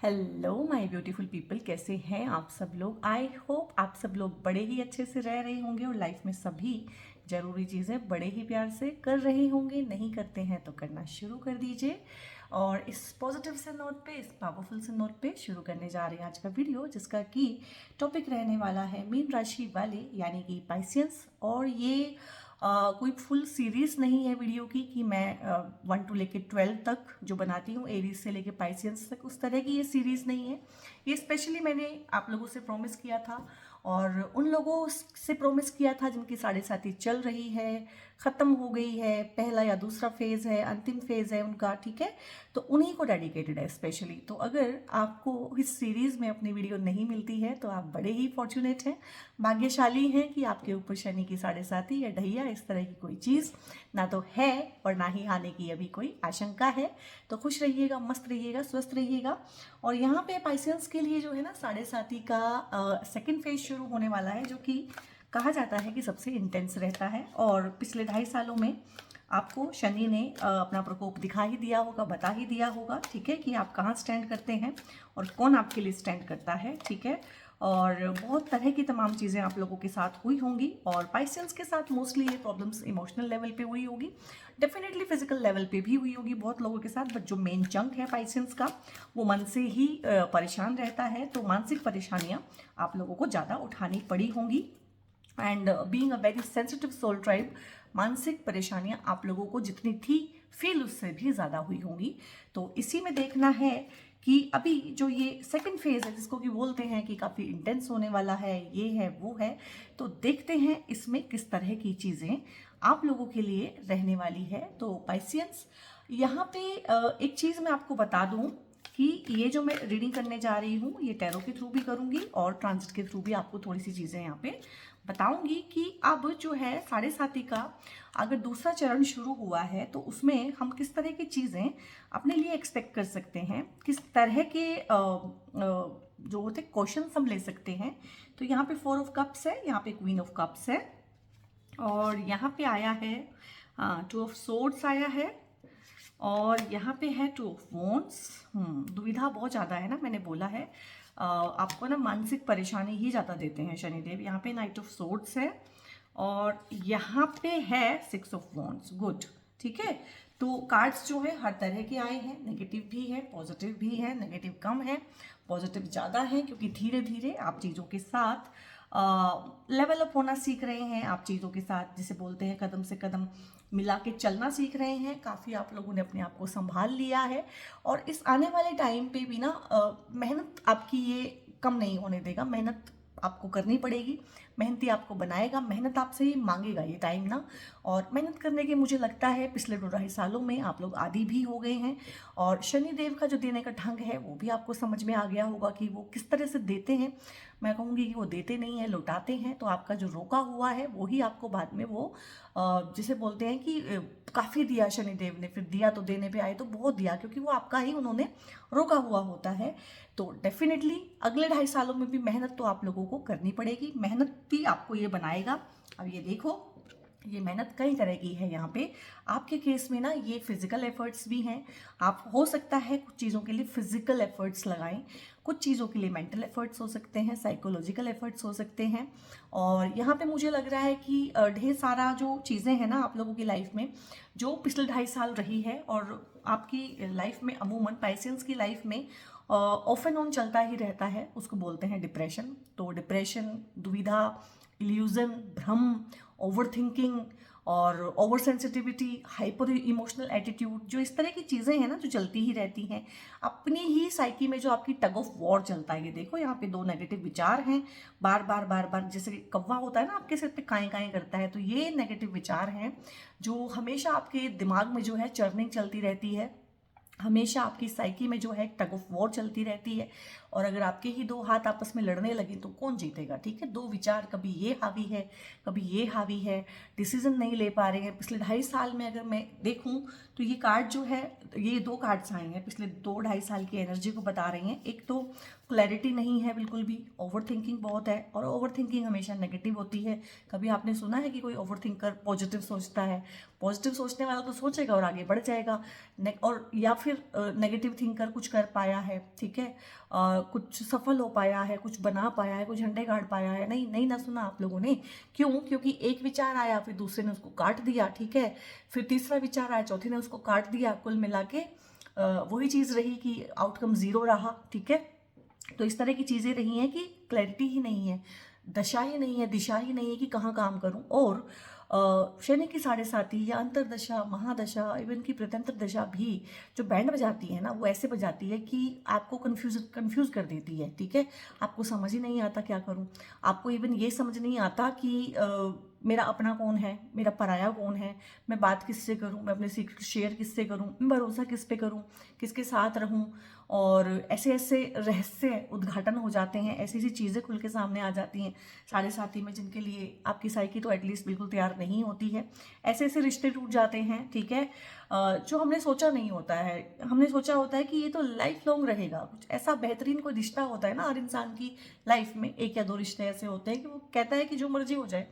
Hello my beautiful people, कैसे हैं आप सब लोग। आई होप आप सब लोग बड़े ही अच्छे से रह रहे होंगे और लाइफ में सभी ज़रूरी चीज़ें बड़े ही प्यार से कर रहे होंगे। नहीं करते हैं तो करना शुरू कर दीजिए। और इस पॉजिटिव से नोट पे, इस पावरफुल से नोट पे शुरू करने जा रहे हैं आज का वीडियो, जिसका कि टॉपिक रहने वाला है मीन राशि वाले यानी कि पाइसियंस। और ये कोई फुल सीरीज नहीं है वीडियो की कि मैं 1 to लेके 12 तक जो बनाती हूँ, एरीज से लेके पाइसियंस तक, उस तरह की ये सीरीज नहीं है। ये स्पेशली मैंने आप लोगों से प्रॉमिस किया था और उन लोगों से प्रॉमिस किया था जिनकी साढ़े साथी चल रही है, ख़त्म हो गई है, पहला या दूसरा फेज़ है, अंतिम फेज़ है उनका, ठीक है। तो उन्हीं को डेडिकेटेड है स्पेशली। तो अगर आपको इस सीरीज़ में अपनी वीडियो नहीं मिलती है तो आप बड़े ही फॉर्चुनेट हैं, भाग्यशाली हैं कि आपके ऊपर शनि की साढ़े साथी या ढैया इस तरह की कोई चीज़ ना तो है और ना ही आने की अभी कोई आशंका है। तो खुश रहिएगा, मस्त रहिएगा, स्वस्थ रहिएगा। और यहाँ पे पाइसेंस के लिए जो है ना, साढ़े साथी का सेकेंड फेज शुरू होने वाला है, जो कि कहा जाता है कि सबसे इंटेंस रहता है। और पिछले 2.5 सालों में आपको शनि ने अपना प्रकोप दिखा ही दिया होगा, बता ही दिया होगा, ठीक है, कि आप कहाँ स्टैंड करते हैं और कौन आपके लिए स्टैंड करता है, ठीक है। और बहुत तरह की तमाम चीज़ें आप लोगों के साथ हुई होंगी और पाइसेंस के साथ मोस्टली ये प्रॉब्लम्स इमोशनल लेवल पे हुई होगी, डेफिनेटली फिजिकल लेवल पे भी हुई होगी बहुत लोगों के साथ। बट जो मेन चंक है पाइसेंस का, वो मन से ही परेशान रहता है। तो मानसिक परेशानियाँ आप लोगों को ज़्यादा उठानी पड़ी होंगी। And being a very sensitive soul tribe, मानसिक परेशानियां आप लोगों को जितनी थी फील उससे भी ज़्यादा हुई होंगी। तो इसी में देखना है कि अभी जो ये सेकंड फेज है, जिसको कि बोलते हैं कि काफ़ी इंटेंस होने वाला है, ये है वो है, तो देखते हैं इसमें किस तरह की चीज़ें आप लोगों के लिए रहने वाली है। तो पाइसियंस, यहाँ पे एक चीज़ मैं आपको बता दूं कि ये जो मैं रीडिंग करने जा रही हूँ, ये टैरो के थ्रू भी करूँगी और ट्रांजिट के थ्रू भी आपको थोड़ी सी चीज़ें यहाँ पे बताऊंगी कि अब जो है साढ़े साथी का अगर दूसरा चरण शुरू हुआ है तो उसमें हम किस तरह की चीज़ें अपने लिए एक्सपेक्ट कर सकते हैं, किस तरह के जो होते क्वेश्चन हम ले सकते हैं। तो यहाँ पे 4 ऑफ कप्स है, यहाँ पे क्वीन ऑफ कप्स है और यहाँ पे आया है 2 ऑफ सोर्ड्स आया है और यहाँ पे है 2 ऑफ वॉन्ड्स। दुविधा बहुत ज़्यादा है ना, मैंने बोला है आपको ना मानसिक परेशानी ही ज़्यादा देते हैं शनिदेव। यहाँ पे नाइट ऑफ सोर्ड्स है और यहाँ पे है 6 ऑफ वॉन्ड्स। गुड, ठीक है। तो कार्ड्स जो है हर तरह के आए हैं, नेगेटिव भी है, पॉजिटिव भी है। नेगेटिव कम है, पॉजिटिव ज़्यादा है, क्योंकि धीरे धीरे आप चीज़ों के साथ लेवल अप होना सीख रहे हैं। आप चीज़ों के साथ, जिसे बोलते हैं, कदम से कदम मिला के चलना सीख रहे हैं। काफ़ी आप लोगों ने अपने आप को संभाल लिया है और इस आने वाले टाइम पे भी ना मेहनत आपकी ये कम नहीं होने देगा। मेहनत आपको करनी पड़ेगी, मेहनती आपको बनाएगा, मेहनत आपसे ही मांगेगा ये टाइम ना। और मेहनत करने के मुझे लगता है पिछले 2.5 सालों में आप लोग आदी भी हो गए हैं और शनि देव का जो देने का ढंग है वो भी आपको समझ में आ गया होगा कि वो किस तरह से देते हैं। मैं कहूँगी कि वो देते नहीं है, लौटाते हैं। तो आपका जो रोका हुआ है वो ही आपको बाद में वो जिसे बोलते हैं कि काफ़ी दिया शनिदेव ने, फिर दिया तो देने पे आए तो बहुत दिया, क्योंकि वो आपका ही उन्होंने रोका हुआ होता है। तो डेफिनेटली अगले 2.5 सालों में भी मेहनत तो आप लोगों को करनी पड़ेगी, मेहनत भी आपको ये बनाएगा। अब ये देखो, ये मेहनत कई तरह की है। यहाँ पे आपके केस में ना ये फिजिकल एफर्ट्स भी हैं। आप हो सकता है कुछ चीज़ों के लिए फिजिकल एफर्ट्स लगाएं, कुछ चीज़ों के लिए मेंटल एफर्ट्स हो सकते हैं, साइकोलॉजिकल एफर्ट्स हो सकते हैं। और यहाँ पे मुझे लग रहा है कि ढेर सारा जो चीज़ें हैं ना आप लोगों की लाइफ में, जो पिछले 2.5 साल रही है और आपकी लाइफ में अमूमन पाइसेंस की लाइफ में ऑफ एंड ऑन चलता ही रहता है, उसको बोलते हैं डिप्रेशन। तो डिप्रेशन, दुविधा, इल्यूजन, भ्रम, ओवर थिंकिंग और over sensitivity, hyper emotional attitude, जो इस तरह की चीज़ें हैं ना जो चलती ही रहती हैं अपनी ही साइकी में, जो आपकी टग ऑफ वॉर चलता है। ये देखो, यहाँ पे 2 नेगेटिव विचार हैं, बार बार बार बार, जैसे कौवा होता है ना आपके सिर पे काएं काएं करता है, तो ये नेगेटिव विचार हैं जो हमेशा आपके दिमाग में जो है चर्निंग चलती रहती है। हमेशा आपकी साइकी में जो है टग ऑफ वॉर चलती रहती है। और अगर आपके ही 2 हाथ आपस में लड़ने लगे तो कौन जीतेगा, ठीक है। 2 विचार, कभी ये हावी है, कभी ये हावी है, डिसीजन नहीं ले पा रहे हैं। पिछले 2.5 साल में अगर मैं देखूं तो ये कार्ड जो है, ये 2 कार्ड्स आए हैं पिछले 2-2.5 साल की एनर्जी को बता रही हैं। एक तो क्लैरिटी नहीं है बिल्कुल भी, ओवर थिंकिंग बहुत है और ओवर थिंकिंग हमेशा नेगेटिव होती है। कभी आपने सुना है कि कोई ओवर थिंकर पॉजिटिव सोचता है? पॉजिटिव सोचने वाला तो सोचेगा और आगे बढ़ जाएगा। और या फिर फिर नेगेटिव थिंकर कुछ कर पाया है, ठीक है, कुछ सफल हो पाया है, कुछ बना पाया है, कुछ झंडे गाड़ पाया है, नहीं नहीं ना सुना आप लोगों ने। क्यों? क्योंकि एक विचार आया, फिर दूसरे ने उसको काट दिया, ठीक है, फिर तीसरा विचार आया, चौथे ने उसको काट दिया, कुल मिला के वही चीज़ रही कि आउटकम ज़ीरो रहा, ठीक है। तो इस तरह की चीज़ें रही हैं कि क्लैरिटी ही नहीं है, दशा ही नहीं है, दिशा ही नहीं है कि कहाँ काम करूं। और शनि की 7.5 या अंतरदशा, महादशा, इवन की प्रत्यंतर दशा भी जो बैंड बजाती है ना, वो ऐसे बजाती है कि आपको कंफ्यूज कर देती है, ठीक है। आपको समझ ही नहीं आता क्या करूं, आपको इवन ये समझ नहीं आता कि मेरा अपना कौन है, मेरा पराया कौन है, मैं बात किससे करूं, मैं अपने सीक्रेट शेयर किससे करूं, मैं भरोसा किस पे करूं, किसके साथ रहूं। और ऐसे ऐसे रहस्य उद्घाटन हो जाते हैं, ऐसी ऐसी चीज़ें खुल के सामने आ जाती हैं 7.5 में, जिनके लिए आपकी साइकी तो एटलीस्ट बिल्कुल तैयार नहीं होती है। ऐसे ऐसे रिश्ते टूट जाते हैं, ठीक है, जो हमने सोचा नहीं होता है। हमने सोचा होता है कि ये तो लाइफ लॉन्ग रहेगा, कुछ ऐसा बेहतरीन कोई रिश्ता होता है ना हर इंसान की लाइफ में। 1 या 2 रिश्ते ऐसे होते हैं कि वो कहता है कि जो मर्जी हो जाए,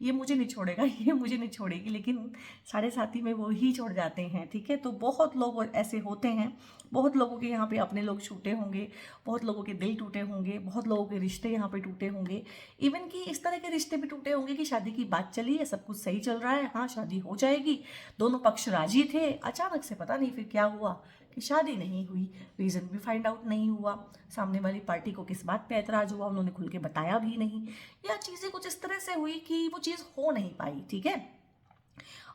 ये मुझे नहीं छोड़ेगा, ये मुझे नहीं छोड़ेगी, लेकिन 7.5 में वो ही छोड़ जाते हैं, ठीक है। तो बहुत लोग ऐसे होते हैं, बहुत लोगों के यहाँ पे अपने लोग छूटे होंगे, बहुत लोगों के दिल टूटे होंगे, बहुत लोगों के रिश्ते यहाँ पे टूटे होंगे। इवन कि इस तरह के रिश्ते भी टूटे होंगे कि शादी की बात चली है, सब कुछ सही चल रहा है, हाँ शादी हो जाएगी, दोनों पक्ष राजी थे, अचानक से पता नहीं फिर क्या हुआ कि शादी नहीं हुई। रीज़न भी फाइंड आउट नहीं हुआ, सामने वाली पार्टी को किस बात पे ऐतराज़ हुआ उन्होंने खुल के बताया भी नहीं, या चीज़ें कुछ इस तरह से हुई कि वो चीज़ हो नहीं पाई, ठीक है।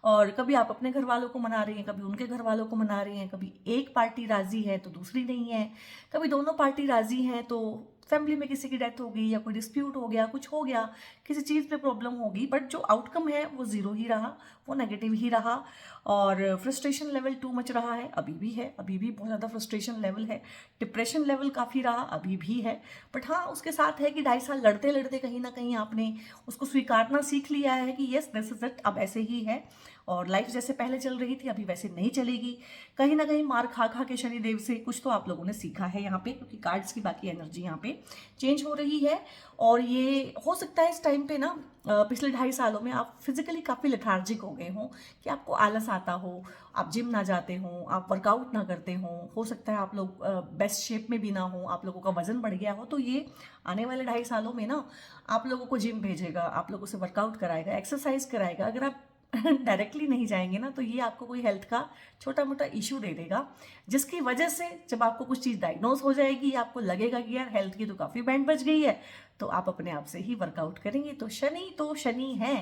और कभी आप अपने घर वालों को मना रही हैं, कभी उनके घर वालों को मना रही हैं, कभी एक पार्टी राजी है तो दूसरी नहीं है, कभी दोनों पार्टी राजी हैं तो फैमिली में किसी की डेथ हो गई या कोई डिस्प्यूट हो गया, कुछ हो गया, किसी चीज़ पे प्रॉब्लम होगी, बट जो आउटकम है वो ज़ीरो ही रहा, वो नेगेटिव ही रहा। और फ्रस्ट्रेशन लेवल टू मच रहा है, अभी भी है, अभी भी बहुत ज़्यादा फ्रस्ट्रेशन लेवल है, डिप्रेशन लेवल काफ़ी रहा, अभी भी है। बट हाँ, उसके साथ है कि 2.5 साल लड़ते लड़ते कहीं ना कहीं आपने उसको स्वीकारना सीख लिया है कि येस दिस इज इट, अब ऐसे ही है, और लाइफ जैसे पहले चल रही थी अभी वैसे नहीं चलेगी। कहीं ना कहीं मार खा खा के शनिदेव से कुछ तो आप लोगों ने सीखा है यहाँ पे, क्योंकि कार्ड्स की बाकी एनर्जी यहाँ पे चेंज हो रही है। और ये हो सकता है इस टाइम पे ना पिछले 2.5 सालों में आप फिजिकली काफ़ी लेथार्जिक हो गए हों, कि आपको आलस आता हो, आप जिम ना जाते हों, आप वर्कआउट ना करते हों, हो सकता है आप लोग बेस्ट शेप में भी ना हो, आप लोगों का वजन बढ़ गया हो। तो ये आने वाले 2.5 सालों में ना आप लोगों को जिम भेजेगा, आप लोगों से वर्कआउट कराएगा, एक्सरसाइज कराएगा। अगर आप डायरेक्टली नहीं जाएंगे ना तो ये आपको कोई हेल्थ का छोटा मोटा इशू दे देगा, जिसकी वजह से जब आपको कुछ चीज़ डायग्नोज हो जाएगी, आपको लगेगा कि यार हेल्थ की तो काफ़ी बैंड बच गई है, तो आप अपने आप से ही वर्कआउट करेंगे। तो शनि है।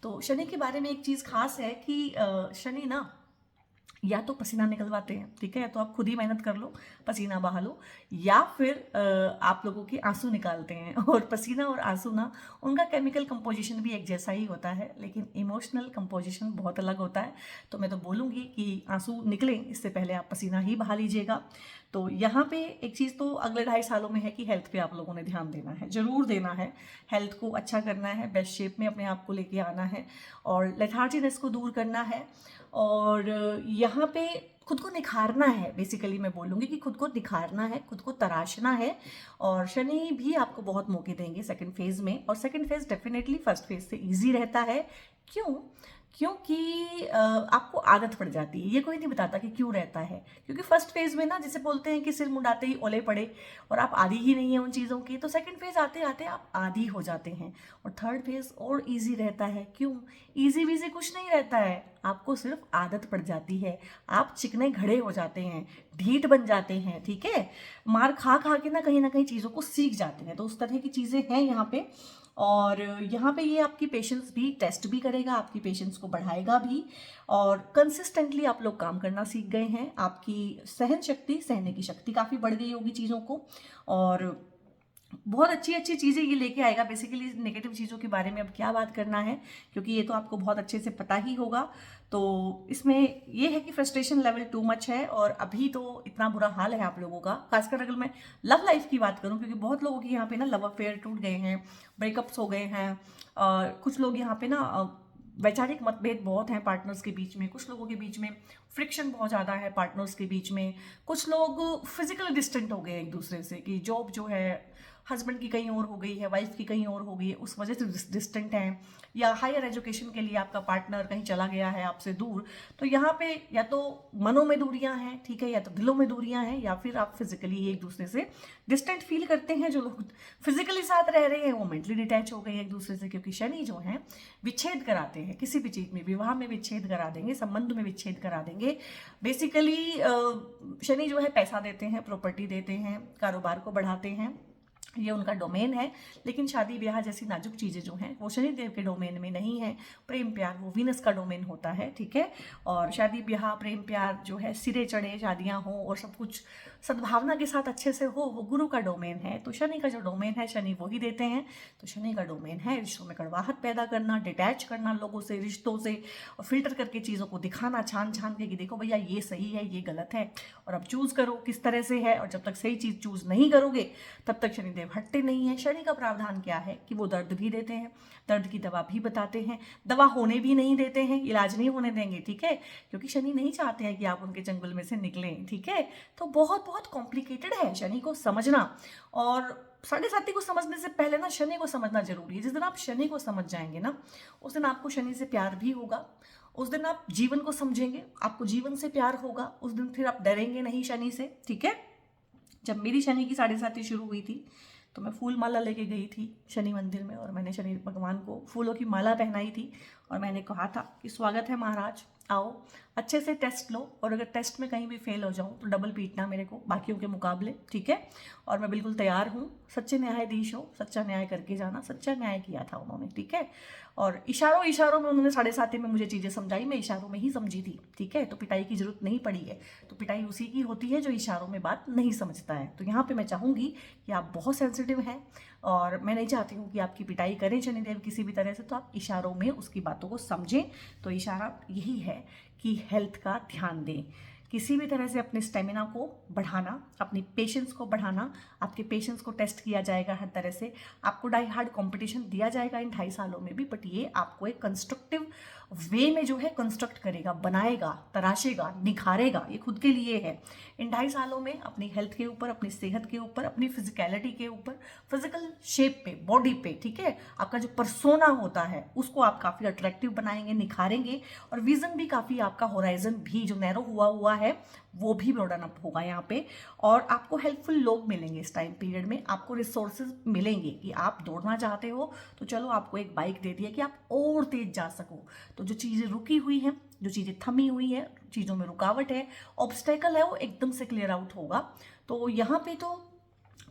तो शनि के बारे में एक चीज़ खास है कि शनि ना या तो पसीना निकलवाते हैं, ठीक है, तो आप खुद ही मेहनत कर लो, पसीना बहा लो, या फिर आप लोगों के आंसू निकालते हैं। और पसीना और आंसू ना, उनका केमिकल कंपोजिशन भी एक जैसा ही होता है, लेकिन इमोशनल कंपोजिशन बहुत अलग होता है। तो मैं तो बोलूँगी कि आंसू निकलें इससे पहले आप पसीना ही बहा लीजिएगा। तो यहाँ पे एक चीज़ तो अगले 2.5 सालों में है कि हेल्थ पे आप लोगों ने ध्यान देना है, ज़रूर देना है, हेल्थ को अच्छा करना है, बेस्ट शेप में अपने आप को लेके आना है, और लेथार्जीनेस को दूर करना है। और यहाँ पे खुद को निखारना है, बेसिकली मैं बोलूँगी कि खुद को निखारना है, खुद को तराशना है। और शनि भी आपको बहुत मौके देंगे सेकंड फेज में, और second phase definitely first phase से इजी रहता है। क्यों? क्योंकि आपको आदत पड़ जाती है, ये कोई नहीं बताता कि क्यों रहता है, क्योंकि फर्स्ट फेज में ना जिसे बोलते हैं कि सिर मुंडाते ही ओले पड़े, और आप आदी ही नहीं है उन चीज़ों की, तो सेकंड फेज आते आते आप आदी हो जाते हैं। और थर्ड फेज और इजी रहता है। क्यों? इजी वीजी कुछ नहीं रहता है, आपको सिर्फ आदत पड़ जाती है, आप चिकने घड़े हो जाते हैं, ढीठ बन जाते हैं, ठीक है, मार खा खा के ना कहीं चीज़ों को सीख जाते हैं। तो उस तरह की चीज़ें हैं यहाँ पे। और यहाँ पे ये आपकी पेशेंस भी टेस्ट भी करेगा, आपकी पेशेंस को बढ़ाएगा भी, और कंसिस्टेंटली आप लोग काम करना सीख गए हैं, आपकी सहन शक्ति, सहने की शक्ति काफ़ी बढ़ गई होगी चीज़ों को, और बहुत अच्छी अच्छी चीज़ें ये लेके आएगा। बेसिकली नेगेटिव चीज़ों के बारे में अब क्या बात करना है, क्योंकि ये तो आपको बहुत अच्छे से पता ही होगा। तो इसमें ये है कि फ्रस्ट्रेशन लेवल टू मच है, और अभी तो इतना बुरा हाल है आप लोगों का, खासकर अगर मैं लव लाइफ की बात करूं, क्योंकि बहुत लोगों की यहाँ पे ना लव अफेयर टूट गए हैं, ब्रेकअप्स हो गए हैं, कुछ लोग यहाँ पे ना वैचारिक मतभेद बहुत हैं पार्टनर्स के बीच में, कुछ लोगों के बीच में फ्रिक्शन बहुत ज़्यादा है पार्टनर्स के बीच में, कुछ लोग फिजिकल डिस्टेंट हो गए एक दूसरे से, कि जॉब जो है हस्बैंड की कहीं और हो गई है, वाइफ की कहीं और हो गई है, उस वजह से डिस्टेंट हैं, या हायर एजुकेशन के लिए आपका पार्टनर कहीं चला गया है आपसे दूर, तो यहाँ पे या तो मनों में दूरियां हैं, ठीक है, या तो दिलों में दूरियां हैं, या फिर आप फिजिकली एक दूसरे से डिस्टेंट फील करते हैं। जो लोग फिजिकली साथ रह रहे हैं वो मेंटली डिटैच हो गए हैं एक दूसरे से, क्योंकि शनि जो है विच्छेद कराते हैं किसी भी चीज़ में, विवाह में विच्छेद करा देंगे, संबंध में विच्छेद करा देंगे। बेसिकली शनि जो है पैसा देते हैं, प्रॉपर्टी देते हैं, कारोबार को बढ़ाते हैं, ये उनका डोमेन है। लेकिन शादी ब्याह जैसी नाजुक चीज़ें जो हैं वो शनिदेव के डोमेन में नहीं है। प्रेम प्यार वो वीनस का डोमेन होता है, ठीक है। और शादी ब्याह प्रेम प्यार जो है सिरे चढ़े शादियां हो और सब कुछ सद्भावना के साथ अच्छे से हो, वो गुरु का डोमेन है। तो शनि का जो डोमेन है शनि वो ही देते हैं। तो शनि का डोमेन है रिश्तों में कड़वाहट पैदा करना, डिटैच करना लोगों से, रिश्तों से, और फिल्टर करके चीज़ों को दिखाना, छान छान के कि देखो भैया ये सही है ये गलत है, और अब चूज़ करो किस तरह से है। और जब तक सही चीज़ चूज़ नहीं करोगे तब तक शनिदेव हटते नहीं है। शनि का प्रावधान क्या है कि वो दर्द भी देते हैं, दर्द की दवा भी बताते हैं, दवा होने भी नहीं देते हैं, इलाज नहीं होने देंगे, ठीक है, क्योंकि शनि नहीं चाहते हैं कि आप उनके चंगुल में से निकलें, ठीक है। तो बहुत बहुत कॉम्प्लिकेटेड है शनि को समझना। और साढ़े साथी को समझने से पहले ना शनि को समझना जरूरी है। जिस दिन आप शनि को समझ जाएंगे ना, उस दिन आपको शनि से प्यार भी होगा, उस दिन आप जीवन को समझेंगे, आपको जीवन से प्यार होगा, उस दिन फिर आप डरेंगे नहीं शनि से, ठीक है। जब मेरी शनि की साढ़े साथी शुरू हुई थी तो मैं फूल माला लेके गई थी शनि मंदिर में, और मैंने शनि भगवान को फूलों की माला पहनाई थी, और मैंने कहा था कि स्वागत है महाराज, आओ अच्छे से टेस्ट लो, और अगर टेस्ट में कहीं भी फेल हो जाऊं तो डबल पीटना मेरे को बाकियों के मुकाबले, ठीक है। और मैं बिल्कुल तैयार हूँ, सच्चे न्यायाधीश हो, सच्चा न्याय करके जाना। सच्चा न्याय किया था उन्होंने, ठीक है। और इशारों इशारों में उन्होंने साढ़े साथी में मुझे चीज़ें समझाई, मैं इशारों में ही समझी थी, ठीक है। तो पिटाई की जरूरत नहीं पड़ी है। तो पिटाई उसी की होती है जो इशारों में बात नहीं समझता है। तो यहाँ पे मैं चाहूँगी कि आप बहुत सेंसिटिव हैं, और मैं नहीं चाहती हूँ कि आपकी पिटाई करें शनिदेव किसी भी तरह से, तो आप इशारों में उसकी बातों को समझें। तो इशारा यही है कि हेल्थ का ध्यान दें, किसी भी तरह से अपने स्टेमिना को बढ़ाना, अपनी पेशेंस को बढ़ाना। आपके पेशेंस को टेस्ट किया जाएगा हर तरह से, आपको डाई हार्ड कंपटीशन दिया जाएगा इन 2.5 सालों में भी, बट ये आपको एक कंस्ट्रक्टिव वे में जो है कंस्ट्रक्ट करेगा, बनाएगा, तराशेगा, निखारेगा, ये खुद के लिए है। इन 2.5 सालों में अपनी हेल्थ के ऊपर, अपनी सेहत के ऊपर, अपनी फिजिकलिटी के ऊपर, फिजिकल शेप पे, बॉडी पे, ठीक है, आपका जो परसोना होता है उसको आप काफ़ी अट्रैक्टिव बनाएंगे, निखारेंगे, और विजन भी काफ़ी आपका, होराइजन भी जो नैरो हुआ है वो भी ब्रॉडन अप होगा यहाँ पे। और आपको हेल्पफुल लोग मिलेंगे इस टाइम पीरियड में, आपको रिसोर्सेज मिलेंगे कि आप दौड़ना चाहते हो तो चलो आपको एक बाइक दे दिया कि आप और तेज जा सको। तो जो चीज़ें रुकी हुई हैं, जो चीज़ें थमी हुई हैं, चीज़ों में रुकावट है, ऑब्स्टेकल है, वो एकदम से क्लियर आउट होगा। तो यहाँ पे तो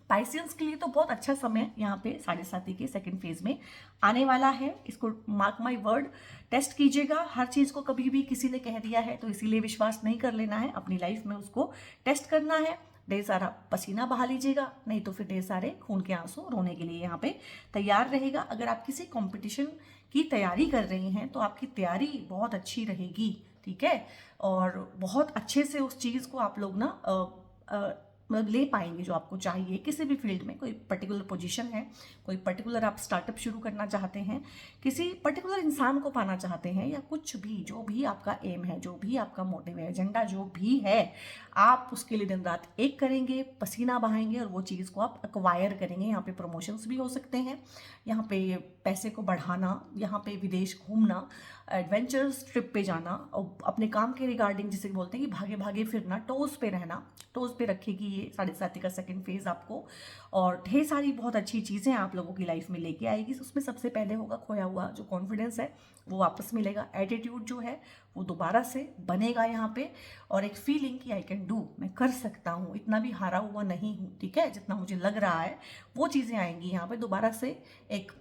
पाइसियंस के लिए तो बहुत अच्छा समय यहाँ पे साढ़े साथी के सेकंड फेज में आने वाला है। इसको मार्क माय वर्ड, टेस्ट कीजिएगा हर चीज़ को। कभी भी किसी ने कह दिया है तो इसीलिए विश्वास नहीं कर लेना है, अपनी लाइफ में उसको टेस्ट करना है। ढेर सारा पसीना बहा लीजिएगा, नहीं तो फिर ढेर सारे खून के आंसू रोने के लिए यहाँ पे तैयार रहेगा। अगर आप किसी कॉम्पिटिशन की तैयारी कर रही हैं तो आपकी तैयारी बहुत अच्छी रहेगी, ठीक है, और बहुत अच्छे से उस चीज़ को आप लोग ना मतलब ले पाएंगे जो आपको चाहिए किसी भी फील्ड में। कोई पर्टिकुलर पोजीशन है, कोई पर्टिकुलर आप स्टार्टअप शुरू करना चाहते हैं, किसी पर्टिकुलर इंसान को पाना चाहते हैं, या कुछ भी, जो भी आपका एम है, जो भी आपका मोटिव है, एजेंडा जो भी है, आप उसके लिए दिन रात एक करेंगे, पसीना बहाएंगे, और वो चीज़ को आप एक्वायर करेंगे। यहाँ पे प्रमोशंस भी हो सकते हैं, यहाँ पे पैसे को बढ़ाना, यहाँ पे विदेश घूमना, एडवेंचर्स ट्रिप पे जाना, और अपने काम के रिगार्डिंग जिसे बोलते हैं कि भागे भागे फिरना, टोज पे रहना, टोज पे रखेगी ये साढ़े साथी का सेकंड फेज आपको। और ढेर सारी बहुत अच्छी चीज़ें आप लोगों की लाइफ में लेके आएगी। उसमें सबसे पहले होगा खोया हुआ जो कॉन्फिडेंस है वो वापस मिलेगा, एटीट्यूड जो है वो दोबारा से बनेगा यहाँ पे, और एक फीलिंग कि आई कैन डू, मैं कर सकता हूँ, इतना भी हारा हुआ नहीं हूँ, ठीक है, जितना मुझे लग रहा है, वो चीज़ें आएंगी यहाँ पे दोबारा से। एक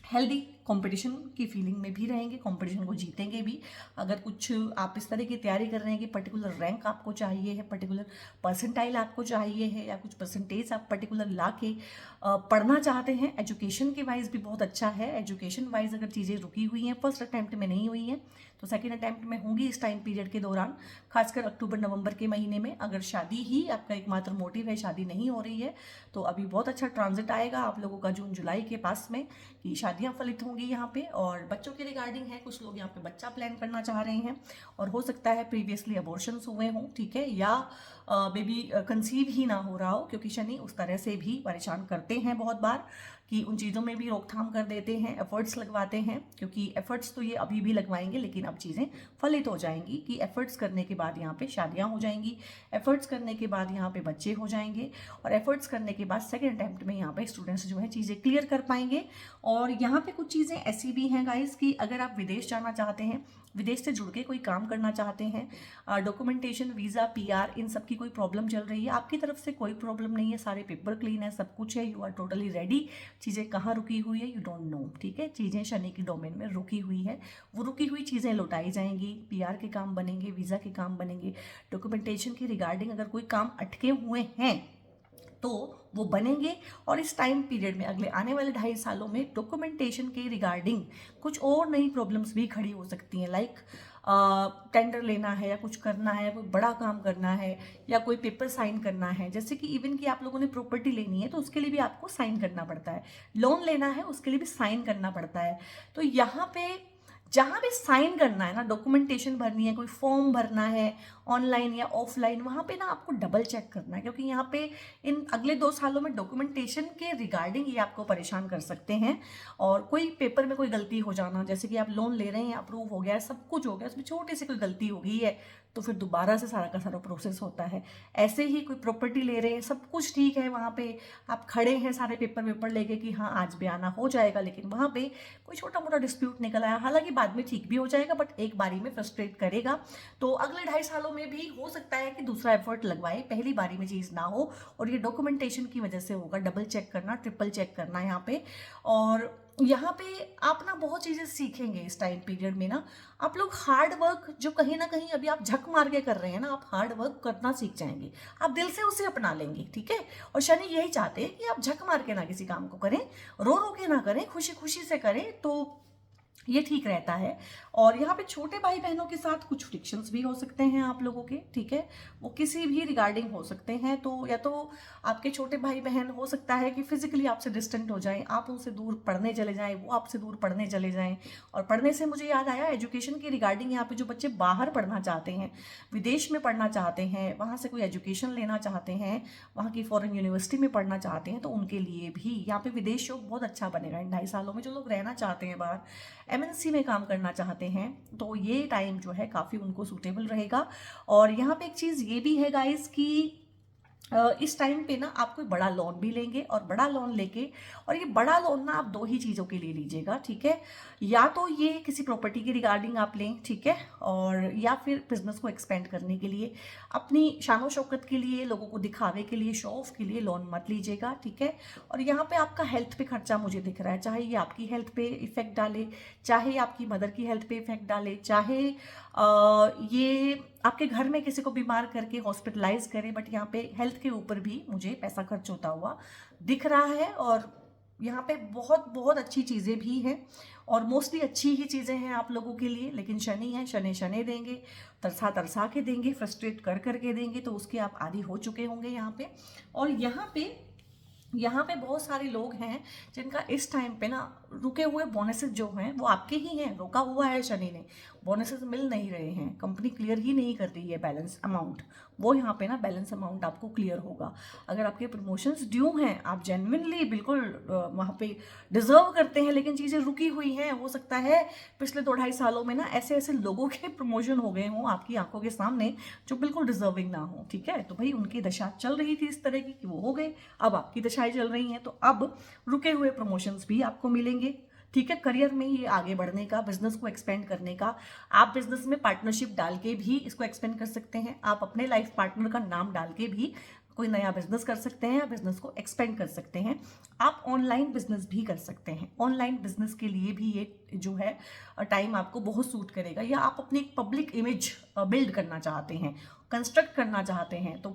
हेल्दी कंपटीशन की फीलिंग में भी रहेंगे, कंपटीशन को जीतेंगे भी। अगर कुछ आप इस तरह की तैयारी कर रहे हैं कि पर्टिकुलर रैंक आपको चाहिए है, पर्टिकुलर परसेंटाइल आपको चाहिए है, या कुछ परसेंटेज आप पर्टिकुलर ला के पढ़ना चाहते हैं, एजुकेशन के वाइज भी बहुत अच्छा है। एजुकेशन वाइज अगर चीज़ें रुकी हुई हैं, फर्स्ट अटैम्प्ट में नहीं हुई हैं तो सेकेंड अटैम्प्ट में होंगी इस टाइम पीरियड के दौरान, खासकर अक्टूबर नवंबर के महीने में। अगर शादी ही आपका एकमात्र मोटिव है, शादी नहीं हो रही है, तो अभी बहुत अच्छा ट्रांजिट आएगा आप लोगों का जून जुलाई के पास में, कि शादियां फलित होंगी यहाँ पे। और बच्चों के रिगार्डिंग है, कुछ लोग यहाँ पे बच्चा प्लान करना चाह रहे हैं, और हो सकता है प्रीवियसली अबॉर्शंस हुए हों, ठीक है, या बेबी कंसीव ही ना हो रहा हो, क्योंकि शनि उस तरह से भी परेशान करते हैं बहुत बार कि उन चीज़ों में भी रोकथाम कर देते हैं, एफर्ट्स लगवाते हैं, क्योंकि एफर्ट्स तो ये अभी भी लगवाएंगे लेकिन अब चीज़ें फलित हो जाएंगी कि एफर्ट्स करने के बाद यहाँ पे शादियाँ हो जाएंगी, एफर्ट्स करने के बाद यहाँ पे बच्चे हो जाएंगे, और एफर्ट्स करने के बाद सेकेंड अटेम्प्ट में यहाँ पे स्टूडेंट्स जो है चीज़ें क्लियर कर पाएंगे। और यहाँ पे कुछ चीज़ें ऐसी भी हैं गाइस कि अगर आप विदेश जाना चाहते हैं, विदेश से जुड़ के कोई काम करना चाहते हैं, डॉक्यूमेंटेशन, वीज़ा, पीआर, इन सब की कोई प्रॉब्लम चल रही है, आपकी तरफ से कोई प्रॉब्लम नहीं है, सारे पेपर क्लीन है, सब कुछ है, यू आर टोटली रेडी। चीज़ें कहाँ रुकी हुई है यू डोंट नो, ठीक है, चीज़ें शनि की डोमेन में रुकी हुई है, वो रुकी हुई चीज़ें लौटाई जाएंगी, पीआर के काम बनेंगे, वीज़ा के काम बनेंगे, डॉक्यूमेंटेशन की रिगार्डिंग अगर कोई काम अटके हुए हैं तो वो बनेंगे। और इस टाइम पीरियड में अगले आने वाले 2.5 सालों में डॉक्यूमेंटेशन के रिगार्डिंग कुछ और नई प्रॉब्लम्स भी खड़ी हो सकती हैं, लाइक टेंडर लेना है या कुछ करना है, कोई बड़ा काम करना है या कोई पेपर साइन करना है, जैसे कि इवन कि आप लोगों ने प्रॉपर्टी लेनी है तो उसके लिए भी आपको साइन करना पड़ता है, लोन लेना है उसके लिए भी साइन करना पड़ता है। तो यहाँ पे जहाँ भी साइन करना है ना, डॉक्यूमेंटेशन भरनी है, कोई फॉर्म भरना है ऑनलाइन या ऑफलाइन, वहाँ पे ना आपको डबल चेक करना है, क्योंकि यहाँ पे इन अगले 2 सालों में डॉक्यूमेंटेशन के रिगार्डिंग ये आपको परेशान कर सकते हैं। और कोई पेपर में कोई गलती हो जाना, जैसे कि आप लोन ले रहे हैं, अप्रूव हो गया है, सब कुछ हो गया, उसमें छोटी सी कोई गलती हो गई है तो फिर दोबारा से सारा का सारा प्रोसेस होता है। ऐसे ही कोई प्रॉपर्टी ले रहे हैं, सब कुछ ठीक है, वहाँ पे आप खड़े हैं सारे पेपर वेपर लेके कि हाँ आज बयाना हो जाएगा, लेकिन वहाँ पे कोई छोटा मोटा डिस्प्यूट निकल आया, हालांकि बाद में ठीक भी हो जाएगा बट एक बारी में फ्रस्ट्रेट करेगा। तो अगले 2.5 सालों में भी हो सकता है कि दूसरा एफर्ट लगवाए, पहली बारी में चीज़ ना हो, और ये डॉक्यूमेंटेशन की वजह से होगा, डबल चेक करना, ट्रिपल चेक करना यहाँ पे। और यहाँ पे आप ना बहुत चीज़ें सीखेंगे इस टाइम पीरियड में ना, आप लोग हार्ड वर्क जो कहीं ना कहीं अभी आप झक मार के कर रहे हैं ना, आप हार्ड वर्क करना सीख जाएंगे, आप दिल से उसे अपना लेंगे, ठीक है। और शनि यही चाहते हैं कि आप झक मार के ना किसी काम को करें, रो रो के ना करें, खुशी खुशी से करें, तो ये ठीक रहता है। और यहाँ पे छोटे भाई बहनों के साथ कुछ फ्रिक्शंस भी हो सकते हैं आप लोगों के, ठीक है, वो किसी भी रिगार्डिंग हो सकते हैं। तो या तो आपके छोटे भाई बहन हो सकता है कि फिजिकली आपसे डिस्टेंट हो जाएं, आप उनसे दूर पढ़ने चले जाएं, वो आपसे दूर पढ़ने चले जाएं। और पढ़ने से मुझे याद आया, एजुकेशन की रिगार्डिंग यहाँ पे जो बच्चे बाहर पढ़ना चाहते हैं, विदेश में पढ़ना चाहते हैं, वहाँ से कोई एजुकेशन लेना चाहते हैं, वहाँ की फॉरेन यूनिवर्सिटी में पढ़ना चाहते हैं, तो उनके लिए भी यहाँ पे विदेश योग बहुत अच्छा बनेगा इन 2.5 सालों में। जो लोग रहना चाहते हैं बाहर, एमएनसी में काम करना चाहते हैं, तो ये टाइम जो है काफ़ी उनको सूटेबल रहेगा। और यहाँ पे एक चीज़ ये भी है गाइस कि इस टाइम पे ना आप कोई बड़ा लोन भी लेंगे, और बड़ा लोन लेके, और ये बड़ा लोन ना आप 2 ही चीज़ों के लिए लीजिएगा, ठीक है, या तो ये किसी प्रॉपर्टी की रिगार्डिंग आप लें, ठीक है, और या फिर बिजनेस को एक्सपेंड करने के लिए, अपनी शानो शौकत के लिए, लोगों को दिखावे के लिए, शो ऑफ के लिए लोन मत लीजिएगा, ठीक है। और यहाँ पे आपका हेल्थ पे खर्चा मुझे दिख रहा है, चाहे ये आपकी हेल्थ पे इफेक्ट डाले, चाहे आपकी मदर की हेल्थ पे इफेक्ट डाले, चाहे ये आपके घर में किसी को बीमार करके हॉस्पिटलाइज करे, बट यहाँ पे हेल्थ के ऊपर भी मुझे पैसा खर्च होता हुआ दिख रहा है। और यहाँ पे बहुत बहुत अच्छी चीज़ें भी हैं, और मोस्टली अच्छी ही चीज़ें हैं आप लोगों के लिए, लेकिन शनि है, शनि शनि देंगे, तरसा तरसा के देंगे, फ्रस्ट्रेट कर करके देंगे, तो उसके आप आदी हो चुके होंगे यहाँ पे। और यहाँ पे बहुत सारे लोग हैं जिनका इस टाइम पे ना रुके हुए बोनसेस जो हैं वो आपके ही हैं, रोका हुआ है शनि ने, बोनसेस मिल नहीं रहे हैं, कंपनी क्लियर ही नहीं कर रही है बैलेंस अमाउंट, वो यहाँ पे ना बैलेंस अमाउंट आपको क्लियर होगा। अगर आपके प्रमोशंस ड्यू हैं, आप जेन्युइनली बिल्कुल वहाँ पे डिजर्व करते हैं, लेकिन चीज़ें रुकी हुई हैं, हो सकता है पिछले 2-2.5 सालों में ना ऐसे ऐसे लोगों के प्रमोशन हो गए हों आपकी आंखों के सामने जो बिल्कुल डिजर्विंग ना हो, ठीक है। तो भाई उनकी दशा चल रही थी इस तरह की कि वो हो गए, अब आपकी दशाएं चल रही हैं, तो अब रुके हुए प्रमोशंस भी आपको मिलेंगे, ठीक है। करियर में ये आगे बढ़ने का, बिजनेस को एक्सपेंड करने का, आप बिजनेस में पार्टनरशिप डाल के भी इसको एक्सपेंड कर सकते हैं, आप अपने लाइफ पार्टनर का नाम डाल के भी कोई नया बिजनेस कर सकते हैं या बिजनेस को एक्सपेंड कर सकते हैं। आप ऑनलाइन बिजनेस भी कर सकते हैं, ऑनलाइन बिजनेस के लिए भी ये जो है टाइम आपको बहुत सूट करेगा। या आप अपनी एक पब्लिक इमेज बिल्ड करना चाहते हैं, कंस्ट्रक्ट करना चाहते हैं, तो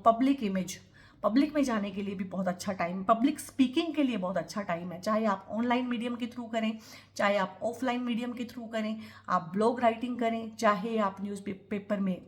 पब्लिक में जाने के लिए भी बहुत अच्छा टाइम, पब्लिक स्पीकिंग के लिए बहुत अच्छा टाइम है, चाहे आप ऑनलाइन मीडियम के थ्रू करें, चाहे आप ऑफलाइन मीडियम के थ्रू करें, आप ब्लॉग राइटिंग करें, चाहे आप न्यूज़पेपर में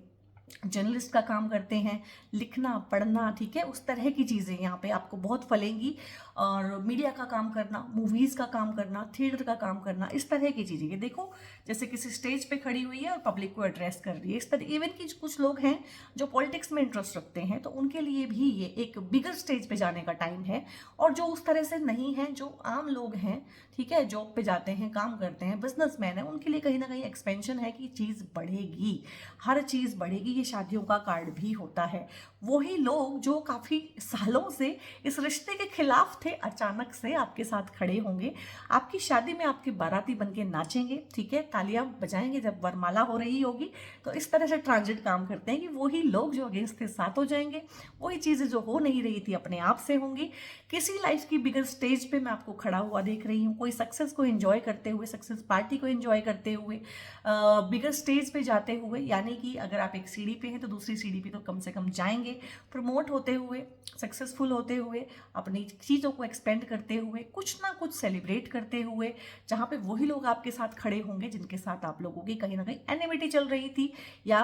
जर्नलिस्ट का काम करते हैं, लिखना पढ़ना, ठीक है, उस तरह की चीज़ें यहाँ पे आपको बहुत फलेंगी। और मीडिया का काम करना, मूवीज़ का काम करना, थिएटर का काम करना, इस तरह की चीज़ें। ये देखो जैसे किसी स्टेज पे खड़ी हुई है और पब्लिक को एड्रेस कर रही है, इस तरह। इवन कि कुछ लोग हैं जो पॉलिटिक्स में इंटरेस्ट रखते हैं, तो उनके लिए भी ये एक बिगर स्टेज पे जाने का टाइम है। और जो उस तरह से नहीं है, जो आम लोग हैं, ठीक है, जॉब पे जाते हैं, काम करते हैं, बिजनेसमैन है, उनके लिए कहीं ना कहीं एक्सपेंशन है कि चीज़ बढ़ेगी, हर चीज़ बढ़ेगी। ये शादियों का कार्ड भी होता है। वही लोग जो काफ़ी सालों से इस रिश्ते के खिलाफ थे, अचानक से आपके साथ खड़े होंगे, आपकी शादी में आपके बाराती बन के नाचेंगे, ठीक है, तालियां बजाएंगे जब वरमाला हो रही होगी। तो इस तरह से ट्रांजिट काम करते हैं कि वही लोग जो अगेंस्ट थे साथ हो जाएंगे, वही चीज़ें जो हो नहीं रही थी अपने आप से होंगी। किसी लाइफ की बिगर स्टेज पे मैं आपको खड़ा हुआ देख रही हूँ, कोई सक्सेस को एंजॉय करते हुए, सक्सेस पार्टी को एंजॉय करते हुए, बिगर स्टेज पे जाते हुए। यानी कि अगर आप एक सीढ़ी पे हैं तो दूसरी सीढ़ी पे तो कम से कम जाएंगे, प्रमोट होते हुए, सक्सेसफुल होते हुए, अपनी चीज़ों को एक्सपेंड करते हुए, कुछ ना कुछ सेलिब्रेट करते हुए, जहाँ पे वही लोग आपके साथ खड़े होंगे जिनके साथ आप लोगों की कहीं ना कहीं एनिमिटी चल रही थी या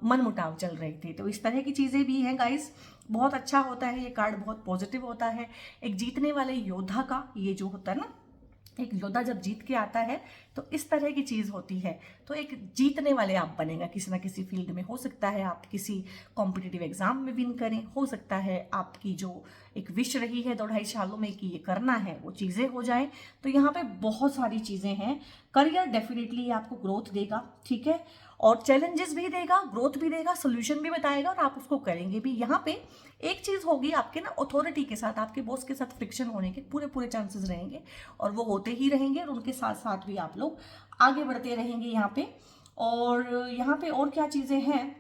मनमुटाव चल रहे थे। तो इस तरह की चीज़ें भी हैं गाइस। बहुत अच्छा होता है ये कार्ड, बहुत पॉजिटिव होता है। एक जीतने वाले योद्धा का ये जो होता है ना, एक योद्धा जब जीत के आता है तो इस तरह की चीज़ होती है। तो एक जीतने वाले आप बनेगा किसी ना किसी फील्ड में। हो सकता है आप किसी कॉम्पिटिटिव एग्जाम में विन करें, हो सकता है आपकी जो एक विश रही है 2-2.5 सालों में कि ये करना है, वो चीज़ें हो जाए। तो यहाँ पे बहुत सारी चीज़ें हैं। करियर डेफिनेटली आपको ग्रोथ देगा, ठीक है, और चैलेंजेस भी देगा, ग्रोथ भी देगा, सोल्यूशन भी बताएगा, और आप उसको करेंगे भी। यहाँ पे एक चीज़ होगी, आपके ना अथॉरिटी के साथ, आपके बॉस के साथ फ्रिक्शन होने के पूरे पूरे चांसेस रहेंगे, और वो होते ही रहेंगे, और उनके साथ साथ भी आप लोग आगे बढ़ते रहेंगे यहाँ पे। और यहाँ पे और क्या चीज़ें हैं,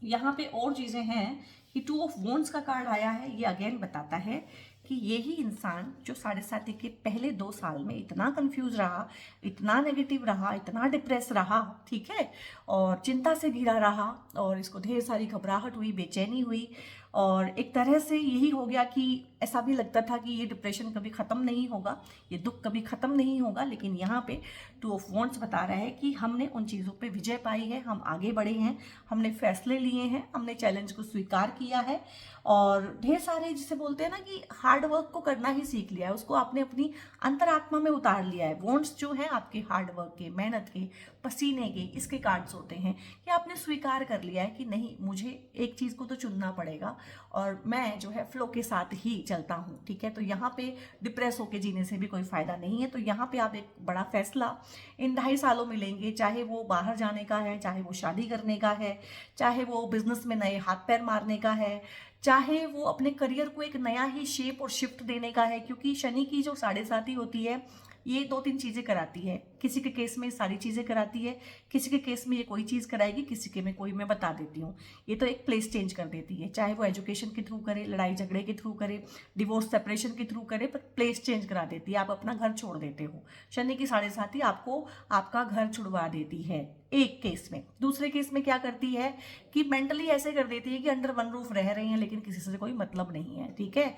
यहाँ पे और चीज़ें हैं कि 2 ऑफ वॉन्ड्स का कार्ड आया है। ये अगेन बताता है कि यही इंसान जो 7.5 के पहले 2 साल में इतना कंफ्यूज रहा, इतना नेगेटिव रहा, इतना डिप्रेस रहा, ठीक है, और चिंता से घिरा रहा, और इसको ढेर सारी घबराहट हुई, बेचैनी हुई, और एक तरह से यही हो गया कि ऐसा भी लगता था कि ये डिप्रेशन कभी ख़त्म नहीं होगा, ये दुख कभी ख़त्म नहीं होगा। लेकिन यहाँ पे 2 ऑफ वॉन्ड्स बता रहा है कि हमने उन चीज़ों पे विजय पाई है, हम आगे बढ़े हैं, हमने फैसले लिए हैं, हमने चैलेंज को स्वीकार किया है, और ढेर सारे जिसे बोलते हैं ना कि हार्ड वर्क को करना ही सीख लिया है, उसको आपने अपनी अंतरात्मा में उतार लिया है। वॉन्ड्स जो है आपके हार्ड वर्क के, मेहनत के, पसीने के, इसके कार्ड्स होते हैं कि आपने स्वीकार कर लिया है कि नहीं, मुझे एक चीज़ को तो चुनना पड़ेगा, और मैं जो है फ्लो के साथ ही चलता हूँ, ठीक है। तो यहाँ पे डिप्रेस होके जीने से भी कोई फ़ायदा नहीं है। तो यहाँ पे आप एक बड़ा फैसला इन 2.5 सालों में लेंगे, चाहे वो बाहर जाने का है, चाहे वो शादी करने का है, चाहे वो बिजनेस में नए हाथ पैर मारने का है, चाहे वो अपने करियर को एक नया ही शेप और शिफ्ट देने का है। क्योंकि शनि की जो 7.5 होती है, ये 2-3 चीज़ें कराती है। किसी के केस में सारी चीज़ें कराती है, किसी के केस में ये कोई चीज़ कराएगी, किसी के में कोई, मैं बता देती हूँ। ये तो एक प्लेस चेंज कर देती है, चाहे वो एजुकेशन के थ्रू करे, लड़ाई झगड़े के थ्रू करे, डिवोर्स सेपरेशन के थ्रू करे, पर प्लेस चेंज करा देती है। आप अपना घर छोड़ देते हो। शनि की 7.5 आपको आपका घर छुड़वा देती है एक केस में। दूसरे केस में क्या करती है कि मेंटली ऐसे कर देती है कि अंडर वन रूफ रह रहे हैं लेकिन किसी से कोई मतलब नहीं है, ठीक है।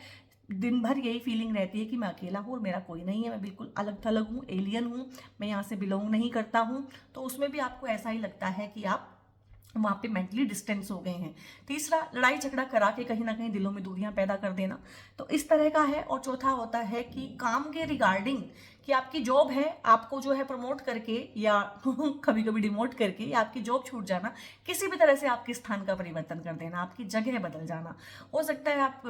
दिन भर यही फीलिंग रहती है कि मैं अकेला हूँ और मेरा कोई नहीं है, मैं बिल्कुल अलग थलग हूँ, एलियन हूँ, मैं यहाँ से बिलोंग नहीं करता हूँ। तो उसमें भी आपको ऐसा ही लगता है कि आप वहाँ पे मेंटली डिस्टेंस हो गए हैं। तीसरा, लड़ाई झगड़ा करा के कहीं ना कहीं दिलों में दूरियां पैदा कर देना, तो इस तरह का है। और चौथा होता है कि काम के रिगार्डिंग, कि आपकी जॉब है, आपको जो है प्रमोट करके या कभी कभी डिमोट करके, या आपकी जॉब छूट जाना, किसी भी तरह से आपके स्थान का परिवर्तन कर देना, आपकी जगह बदल जाना। हो सकता है आप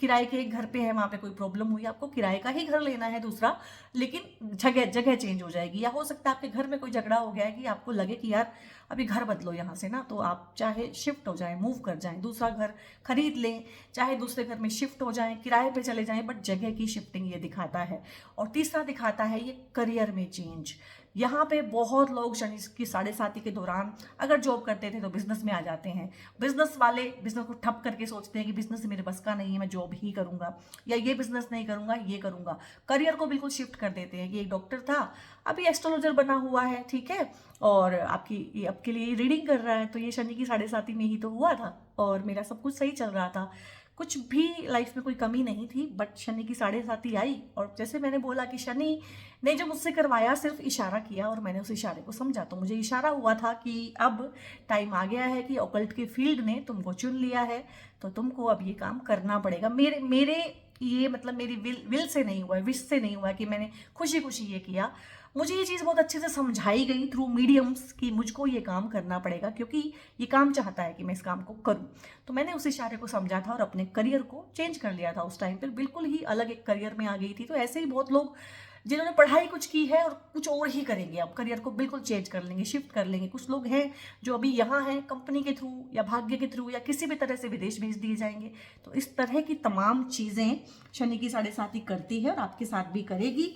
किराए के एक घर पे है, वहाँ पे कोई प्रॉब्लम हुई, आपको किराए का ही घर लेना है दूसरा, लेकिन जगह जगह चेंज हो जाएगी। या हो सकता है आपके घर में कोई झगड़ा हो गया है कि आपको लगे कि यार अभी घर बदलो यहाँ से ना, तो आप चाहे शिफ्ट हो जाएं, मूव कर जाएं, दूसरा घर खरीद लें, चाहे दूसरे घर में शिफ्ट हो जाएं, किराए पे चले जाएं, बट जगह की शिफ्टिंग ये दिखाता है। और तीसरा दिखाता है ये करियर में चेंज। यहाँ पे बहुत लोग शनि की 7.5 के दौरान अगर जॉब करते थे तो बिजनेस में आ जाते हैं। बिजनेस वाले बिजनेस को ठप करके सोचते हैं कि बिजनेस मेरे बस का नहीं है, मैं जॉब ही करूंगा, या ये बिजनेस नहीं करूंगा, ये करूंगा। करियर को बिल्कुल शिफ्ट कर देते हैं कि एक डॉक्टर था, अभी एस्ट्रोलॉजर बना हुआ है, ठीक है, और आपके लिए रीडिंग कर रहा है, तो ये शनि की 7.5 में ही तो हुआ था और मेरा सब कुछ सही चल रहा था। कुछ भी लाइफ में कोई कमी नहीं थी, बट शनि की 7.5 आई और जैसे मैंने बोला कि शनि ने जो मुझसे करवाया सिर्फ इशारा किया और मैंने उस इशारे को समझा। तो मुझे इशारा हुआ था कि अब टाइम आ गया है कि ऑकल्ट के फील्ड ने तुमको चुन लिया है, तो तुमको अब ये काम करना पड़ेगा। मेरे मेरे ये मतलब मेरी विल से नहीं हुआ है, विश से नहीं हुआ कि मैंने खुशी खुशी ये किया। मुझे ये चीज़ बहुत अच्छे से समझाई गई थ्रू मीडियम्स कि मुझको ये काम करना पड़ेगा क्योंकि ये काम चाहता है कि मैं इस काम को करूं। तो मैंने उस इशारे को समझा था और अपने करियर को चेंज कर लिया था। उस टाइम पर बिल्कुल ही अलग एक करियर में आ गई थी। तो ऐसे ही बहुत लोग जिन्होंने पढ़ाई कुछ की है और कुछ और ही करेंगे, अब करियर को बिल्कुल चेंज कर लेंगे, शिफ्ट कर लेंगे। कुछ लोग हैं जो अभी यहाँ हैं कंपनी के थ्रू या भाग्य के थ्रू या किसी भी तरह से विदेश भेज दिए जाएंगे। तो इस तरह की तमाम चीज़ें शनि की 7.5 करती है और आपके साथ भी करेगी।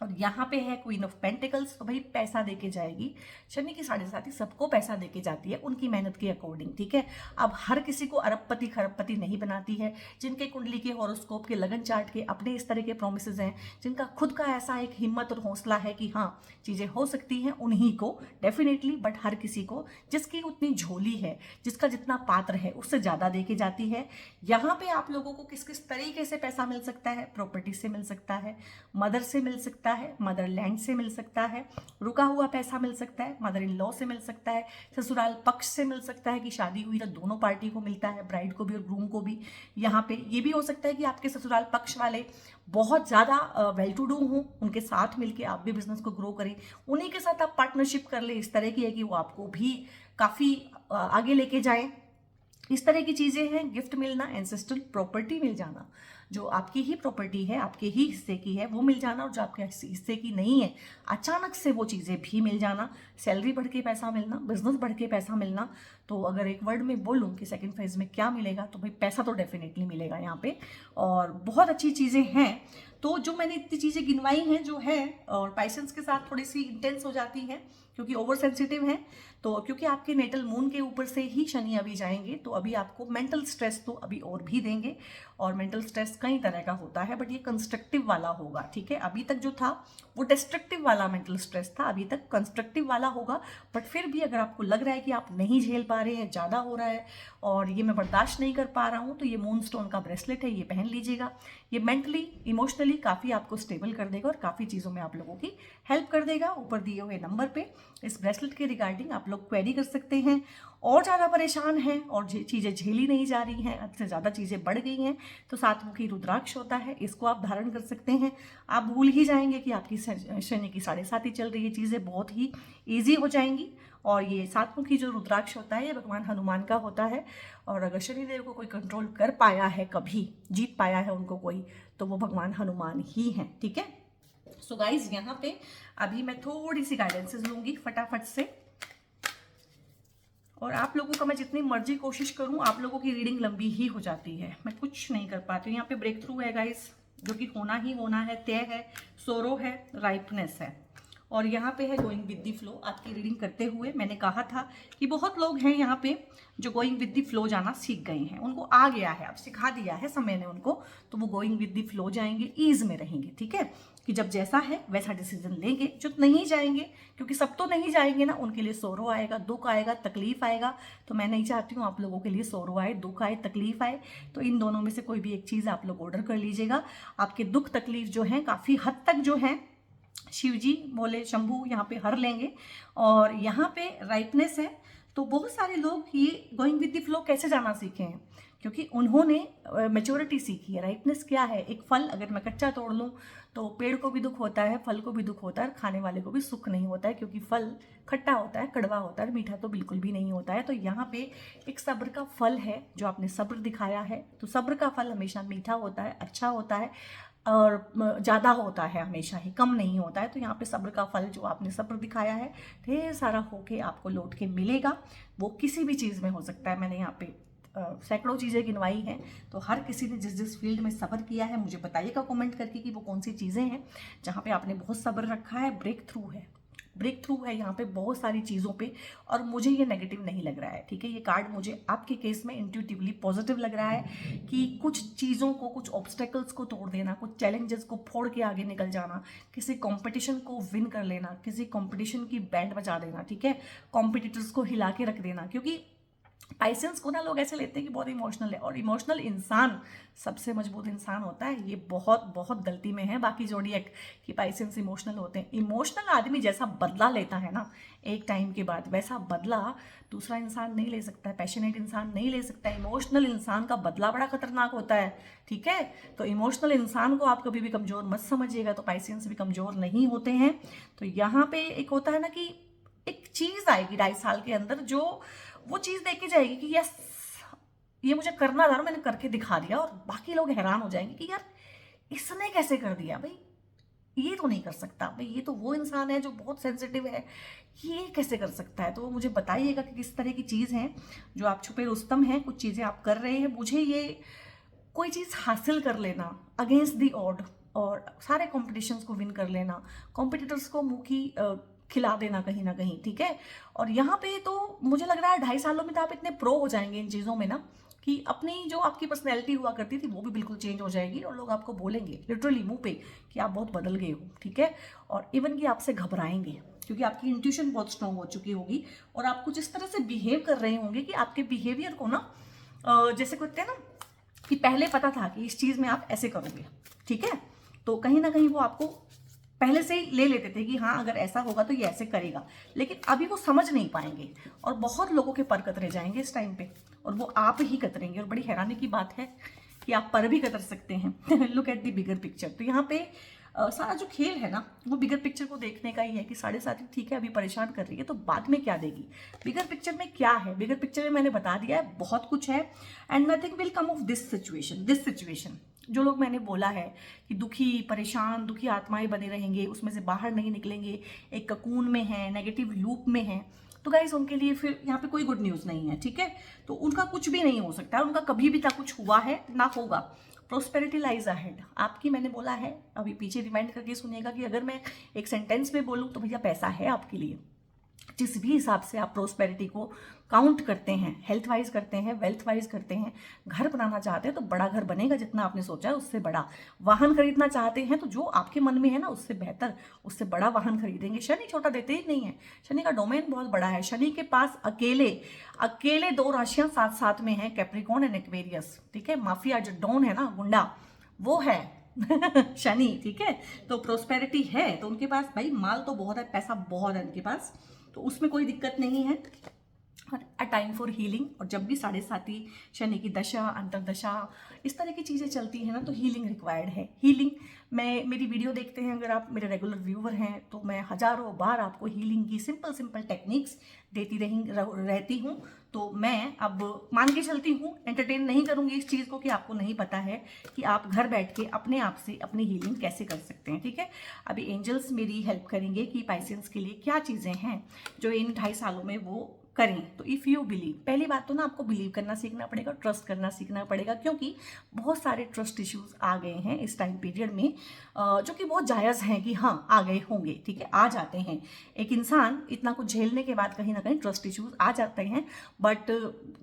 और यहाँ पे है क्वीन ऑफ पेंटिकल्स, तो भाई पैसा देके जाएगी। शनि की 7.5 सबको पैसा देके जाती है उनकी मेहनत के अकॉर्डिंग, ठीक है। अब हर किसी को अरबपति खरबपति नहीं बनाती है। जिनके कुंडली के हॉरोस्कोप के लगन चार्ट के अपने इस तरह के प्रोमिसेस हैं, जिनका खुद का ऐसा एक हिम्मत और हौसला है कि हाँ चीज़ें हो सकती हैं, उन्हीं को डेफिनेटली, बट हर किसी को जिसकी उतनी झोली है, जिसका जितना पात्र है, उससे ज़्यादा देके जाती है। यहाँ पे आप लोगों को किस किस तरीके से पैसा मिल सकता है, प्रॉपर्टी से मिल सकता है, मदर से मिल सकता है, मदरलैंड से मिल सकता है, रुका हुआ पैसा मिल सकता है, मदर इन लॉ से मिल सकता है, ससुराल पक्ष से मिल सकता है कि शादी हुई तो दोनों पार्टी को मिलता है, ब्राइड को भी और ग्रूम को भी। यहाँ पे ये भी हो सकता है कि आपके ससुराल पक्ष वाले बहुत ज़्यादा वेल टू डू हों, उनके साथ मिलके आप भी बिजनेस को ग्रो करें, उन्हीं के साथ आप पार्टनरशिप कर ले। इस तरह की है कि वो आपको भी काफ़ी आगे लेके जाएं। इस तरह की चीज़ें हैं। गिफ्ट मिलना, एंसेस्ट्रल प्रॉपर्टी मिल जाना, जो आपकी ही प्रॉपर्टी है, आपके ही हिस्से की है, वो मिल जाना, और जो आपके हिस्से की नहीं है अचानक से वो चीज़ें भी मिल जाना। सैलरी बढ़ के पैसा मिलना, बिजनेस बढ़ के पैसा मिलना। तो अगर एक वर्ड में बोलूँ कि सेकंड फेज में क्या मिलेगा, तो भाई पैसा तो डेफिनेटली मिलेगा यहाँ पे, और बहुत अच्छी चीज़ें हैं। तो जो मैंने इतनी चीज़ें गिनवाई हैं जो है, और पाइसेंस के साथ थोड़ी सी इंटेंस हो जाती हैं क्योंकि ओवर सेंसिटिव हैं। तो क्योंकि आपके नेटल मून के ऊपर से ही शनि अभी जाएंगे, तो अभी आपको मेंटल स्ट्रेस तो अभी और भी देंगे। और मेंटल स्ट्रेस कई तरह का होता है, बट ये कंस्ट्रक्टिव वाला होगा, ठीक है। अभी तक जो था वो डिस्ट्रक्टिव वाला मेंटल स्ट्रेस था, अभी तक कंस्ट्रक्टिव वाला होगा। बट फिर भी अगर आपको लग रहा है कि आप नहीं झेल पा रहे हैं, ज़्यादा हो रहा है और ये मैं बर्दाश्त नहीं कर पा रहा हूँ, तो ये मून स्टोन का ब्रेसलेट है, ये पहन लीजिएगा। ये मेंटली इमोशनली काफ़ी आपको स्टेबल कर देगा और काफ़ी चीज़ों में आप लोगों की हेल्प कर देगा। ऊपर दिए हुए नंबर पे इस ब्रेसलेट के रिगार्डिंग आप लोग क्वेरी कर सकते हैं। और ज़्यादा परेशान हैं और चीज़ें झेली नहीं जा रही हैं, हद से ज़्यादा चीज़ें बढ़ गई हैं, तो 7 मुखी रुद्राक्ष होता है, इसको आप धारण कर सकते हैं। आप भूल ही जाएंगे कि आपकी शनि की 7.5 चल रही है, चीज़ें बहुत ही ईजी हो जाएंगी। और ये 7 मुखी जो रुद्राक्ष होता है, ये भगवान हनुमान का होता है। और अगर शनिदेव को कोई कंट्रोल कर पाया है, कभी जीत पाया है उनको कोई, तो वो भगवान हनुमान ही हैं, ठीक है। सो गाइज, यहाँ पे अभी मैं थोड़ी सी गाइडेंसेस लूंगी फटाफट से, और आप लोगों का मैं जितनी मर्जी कोशिश करूं, आप लोगों की रीडिंग लंबी ही हो जाती है, मैं कुछ नहीं कर पाती हूँ। यहाँ पे ब्रेक थ्रू है गाइस, जो कि होना ही होना है, तय है। सोरो है, राइपनेस है, और यहाँ पे है गोइंग विद द फ्लो। आपकी रीडिंग करते हुए मैंने कहा था कि बहुत लोग हैं यहाँ पे जो गोइंग विद द फ्लो जाना सीख गए हैं, उनको आ गया है, अब सिखा दिया है समय ने उनको, तो वो गोइंग विद द फ्लो जाएंगे, ईज में रहेंगे, ठीक है, कि जब जैसा है वैसा डिसीजन लेंगे। जो नहीं जाएंगे, क्योंकि सब तो नहीं जाएंगे ना, उनके लिए सोरो आएगा, दुख आएगा, तकलीफ आएगा। तो मैं नहीं चाहती हूँ आप लोगों के लिए सोरो आए, दुख आए, तकलीफ आए। तो इन दोनों में से कोई भी एक चीज़ आप लोग ऑर्डर कर लीजिएगा। आपके दुख तकलीफ जो है काफ़ी हद तक जो है शिव जी बोले शंभू यहाँ पे हर लेंगे। और यहाँ पे राइपनेस है, तो बहुत सारे लोग ये गोइंग विद द फ्लो कैसे जाना सीखे हैं, क्योंकि उन्होंने मैच्योरिटी सीखी है। राइपनेस क्या है, एक फल अगर मैं कच्चा तोड़ लूँ तो पेड़ को भी दुख होता है, फल को भी दुख होता है, खाने वाले को भी सुख नहीं होता है, क्योंकि फल खट्टा होता है, कड़वा होता है, मीठा तो बिल्कुल भी नहीं होता है। तो यहाँ पे एक सब्र का फल है, जो आपने सब्र दिखाया है, तो सब्र का फल हमेशा मीठा होता है, अच्छा होता है, और ज़्यादा होता है, हमेशा ही कम नहीं होता है। तो यहाँ पे सब्र का फल जो आपने सब्र दिखाया है, ढेर सारा होके आपको लौट के मिलेगा। वो किसी भी चीज़ में हो सकता है, मैंने यहाँ पे सैकड़ों चीज़ें गिनवाई हैं। तो हर किसी ने जिस जिस फील्ड में सब्र किया है, मुझे बताइएगा कमेंट करके कि वो कौन सी चीज़ें हैं जहाँ पे आपने बहुत सब्र रखा है। ब्रेक थ्रू है, ब्रेक थ्रू है यहाँ पे बहुत सारी चीज़ों पे, और मुझे ये नेगेटिव नहीं लग रहा है, ठीक है। ये कार्ड मुझे आपके केस में इंट्यूटिवली पॉजिटिव लग रहा है कि कुछ चीज़ों को, कुछ ऑब्स्टेकल्स को तोड़ देना, कुछ चैलेंजेस को फोड़ के आगे निकल जाना, किसी कंपटीशन को विन कर लेना, किसी कंपटीशन की बैंड बजा देना, ठीक है, कॉम्पिटिटर्स को हिला के रख देना। क्योंकि पाइसेंस को ना लोग ऐसे लेते हैं कि बहुत इमोशनल है, और इमोशनल इंसान सबसे मजबूत इंसान होता है। ये बहुत बहुत गलती में है बाकी जोडिएक कि पाइसेंस इमोशनल होते हैं। इमोशनल आदमी जैसा बदला लेता है ना एक टाइम के बाद, वैसा बदला दूसरा इंसान नहीं ले सकता है, पैशनेट इंसान नहीं ले सकता है। इमोशनल इंसान का बदला बड़ा खतरनाक होता है, ठीक है। तो इमोशनल इंसान को आप कभी भी कमज़ोर मत समझिएगा, तो पाइसेंस भी कमज़ोर नहीं होते हैं। तो यहाँ पे एक होता है ना कि एक चीज़ आएगी 2.5 साल के अंदर, जो वो चीज़ देख के जाएगी कि यस ये मुझे करना था, मैंने करके दिखा दिया, और बाकी लोग हैरान हो जाएंगे कि यार इसने कैसे कर दिया, भाई ये तो नहीं कर सकता, भाई ये तो वो इंसान है जो बहुत सेंसिटिव है, ये कैसे कर सकता है। तो मुझे बताइएगा कि किस तरह की चीज़ है जो आप छुपे रुस्तम हैं, कुछ चीज़ें आप कर रहे हैं। मुझे ये कोई चीज़ हासिल कर लेना अगेंस्ट दी ऑड, और सारे कॉम्पिटिशन्स को विन कर लेना, कॉम्पिटिटर्स को मुँह की खिला देना कहीं ना कहीं, ठीक है। और यहाँ पे तो मुझे लग रहा है 2.5 सालों में तो आप इतने प्रो हो जाएंगे इन चीज़ों में ना कि अपनी जो आपकी पर्सनैलिटी हुआ करती थी वो भी बिल्कुल चेंज हो जाएगी, और लोग आपको बोलेंगे लिटरली मुंह पे कि आप बहुत बदल गए हो, ठीक है। और इवन कि आपसे घबराएंगे क्योंकि आपकी इंट्यूशन बहुत स्ट्रांग हो चुकी होगी, और आप कुछ इस तरह से बिहेव कर रहे होंगे कि आपके बिहेवियर को ना जैसे कहते हैं ना कि पहले पता था कि इस चीज़ में आप ऐसे करोगे, ठीक है। तो कहीं ना कहीं वो आपको पहले से ही ले लेते थे कि हाँ अगर ऐसा होगा तो ये ऐसे करेगा, लेकिन अभी वो समझ नहीं पाएंगे, और बहुत लोगों के पर कतरे जाएंगे इस टाइम पे, और वो आप ही कतरेंगे। और बड़ी हैरानी की बात है कि आप पर भी कतर सकते हैं। Look at the bigger picture. तो यहाँ पे सारा जो खेल है ना वो बिगर पिक्चर को देखने का ही है कि 7.5 ठीक है अभी परेशान कर रही है, तो बाद में क्या देगी। बिगर पिक्चर में क्या है, बिगर पिक्चर में मैंने बता दिया है, बहुत कुछ है। And nothing will come of this situation. जो लोग मैंने बोला है कि दुखी परेशान दुखी आत्माएं बने रहेंगे, उसमें से बाहर नहीं निकलेंगे, एक ककून में है, नेगेटिव लूप में है, तो गाइज उनके लिए फिर यहाँ पे कोई गुड न्यूज़ नहीं है, ठीक है। तो उनका कुछ भी नहीं हो सकता, उनका कभी भी ना कुछ हुआ है ना होगा। प्रोस्पेरिटी लाइज अहेड आपकी, मैंने बोला है, अभी पीछे रिमाइंड करके सुनिएगा कि अगर मैं एक सेंटेंस में बोलूँ तो भैया पैसा है आपके लिए। जिस भी हिसाब से आप प्रोस्पेरिटी को काउंट करते हैं, हेल्थ वाइज करते हैं, वेल्थ वाइज करते हैं, घर बनाना चाहते हैं तो बड़ा घर बनेगा जितना आपने सोचा है उससे बड़ा, वाहन खरीदना चाहते हैं तो जो आपके मन में है ना उससे बेहतर उससे बड़ा वाहन खरीदेंगे। शनि छोटा देते ही नहीं है, शनि का डोमेन बहुत बड़ा है। शनि के पास अकेले 2 राशियां साथ साथ में हैं, कैप्रिकॉर्न एंड एक्वेरियस, ठीक है। माफिया जो डॉन है ना, गुंडा, वो है शनि, ठीक है। तो प्रोस्पेरिटी है तो उनके पास भाई माल तो बहुत है, पैसा बहुत है उनके पास, तो उसमें कोई दिक्कत नहीं है। और अ टाइम फॉर हीलिंग, और जब भी 7.5 शनि की दशा अंतरदशा इस तरह की चीज़ें चलती हैं ना तो हीलिंग रिक्वायर्ड है। हीलिंग, मैं मेरी वीडियो देखते हैं अगर आप मेरे रेगुलर व्यूवर हैं तो मैं हज़ारों बार आपको हीलिंग की सिंपल टेक्निक्स देती रहती हूँ। तो मैं अब मान के चलती हूँ, एंटरटेन नहीं करूँगी इस चीज़ को कि आपको नहीं पता है कि आप घर बैठ के अपने आप से अपनी हीलिंग कैसे कर सकते हैं, ठीक है। अभी एंजल्स मेरी हेल्प करेंगे कि पाइसेंस के लिए क्या चीज़ें हैं जो इन 2.5 सालों में वो करें। तो इफ़ यू बिलीव, पहली बात तो ना आपको बिलीव करना सीखना पड़ेगा, ट्रस्ट करना सीखना पड़ेगा, क्योंकि बहुत सारे ट्रस्ट इश्यूज आ गए हैं इस टाइम पीरियड में, जो कि बहुत जायज़ हैं कि हाँ आ गए होंगे, ठीक है, आ जाते हैं। एक इंसान इतना कुछ झेलने के बाद कहीं ना कहीं ट्रस्ट इश्यूज आ जाते हैं। बट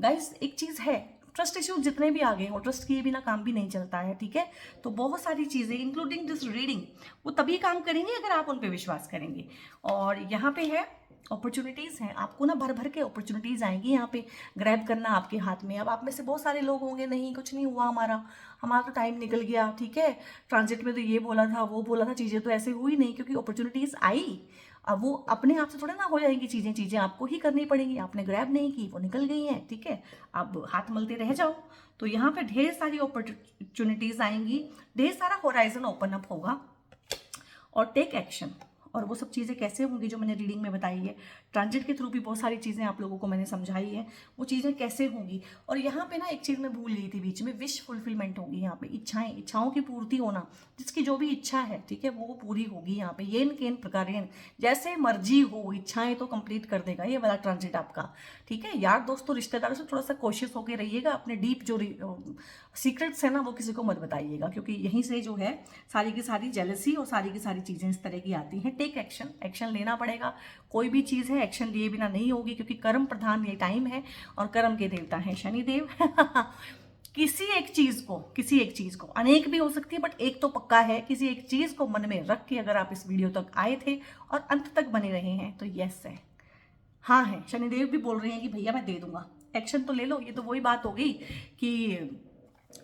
गाइस एक चीज़ है, ट्रस्ट इश्यूज जितने भी आ गए हो, ट्रस्ट किए बिना काम भी नहीं चलता है, ठीक है। तो बहुत सारी चीज़ें इंक्लूडिंग दिस रीडिंग वो तभी काम करेंगे अगर आप उन पर विश्वास करेंगे। और यहाँ पे है अपॉर्चुनिटीज़ हैं, आपको ना भर भर के अपॉर्चुनिटीज़ आएंगी यहाँ पे, ग्रैब करना आपके हाथ में। अब आप में से बहुत सारे लोग होंगे नहीं कुछ नहीं हुआ, हमारा तो टाइम निकल गया, ठीक है, ट्रांजिट में तो ये बोला था वो बोला था, चीज़ें तो ऐसे हुई नहीं, क्योंकि अपॉर्चुनिटीज़ आई। अब वो अपने आप से थोड़ा ना हो जाएंगी चीज़ें आपको ही करनी पड़ेंगी, आपने ग्रैब नहीं की वो निकल गई हैं, ठीक है। अब हाथ मलते रह जाओ। तो यहाँ पे ढेर सारी अपॉर्चुनिटीज़ आएंगी, ढेर सारा होराइजन ओपन अप होगा, और टेक एक्शन। और वो सब चीज़ें कैसे होंगी जो मैंने रीडिंग में बताई है, ट्रांजिट के थ्रू भी बहुत सारी चीज़ें आप लोगों को मैंने समझाई है, वो चीज़ें कैसे होंगी। और यहाँ पे ना एक चीज़ मैं भूल गई थी बीच में, विश फुलफिलमेंट होगी यहाँ पे, इच्छाओं की पूर्ति होना, जिसकी जो भी इच्छा है, ठीक है, वो पूरी होगी यहाँ पे। येन केन प्रकारेण, जैसे मर्जी हो, इच्छाएं तो कंप्लीट कर देगा ये वाला ट्रांजिट आपका, ठीक है। यार दोस्तों रिश्तेदारों से थोड़ा सा कोशिश होकर रहिएगा, अपने डीप जो सीक्रेट्स है ना वो किसी को मत बताइएगा, क्योंकि यहीं से जो है सारी की सारी जेलसी और सारी की सारी चीज़ें इस तरह की आती हैं। टेक एक्शन, एक्शन लेना पड़ेगा, कोई भी चीज़ है एक्शन लिए बिना नहीं होगी, क्योंकि कर्म प्रधान ये टाइम है और कर्म के देवता हैं शनिदेव। किसी एक चीज़ को अनेक भी हो सकती है, बट एक तो पक्का है, किसी एक चीज़ को मन में रख के अगर आप इस वीडियो तक आए थे और अंत तक बने रहे हैं तो यस है, हाँ है, शनिदेव भी बोल रहे हैं कि भैया मैं दे दूंगा, एक्शन तो ले लो। ये तो वही बात हो गई कि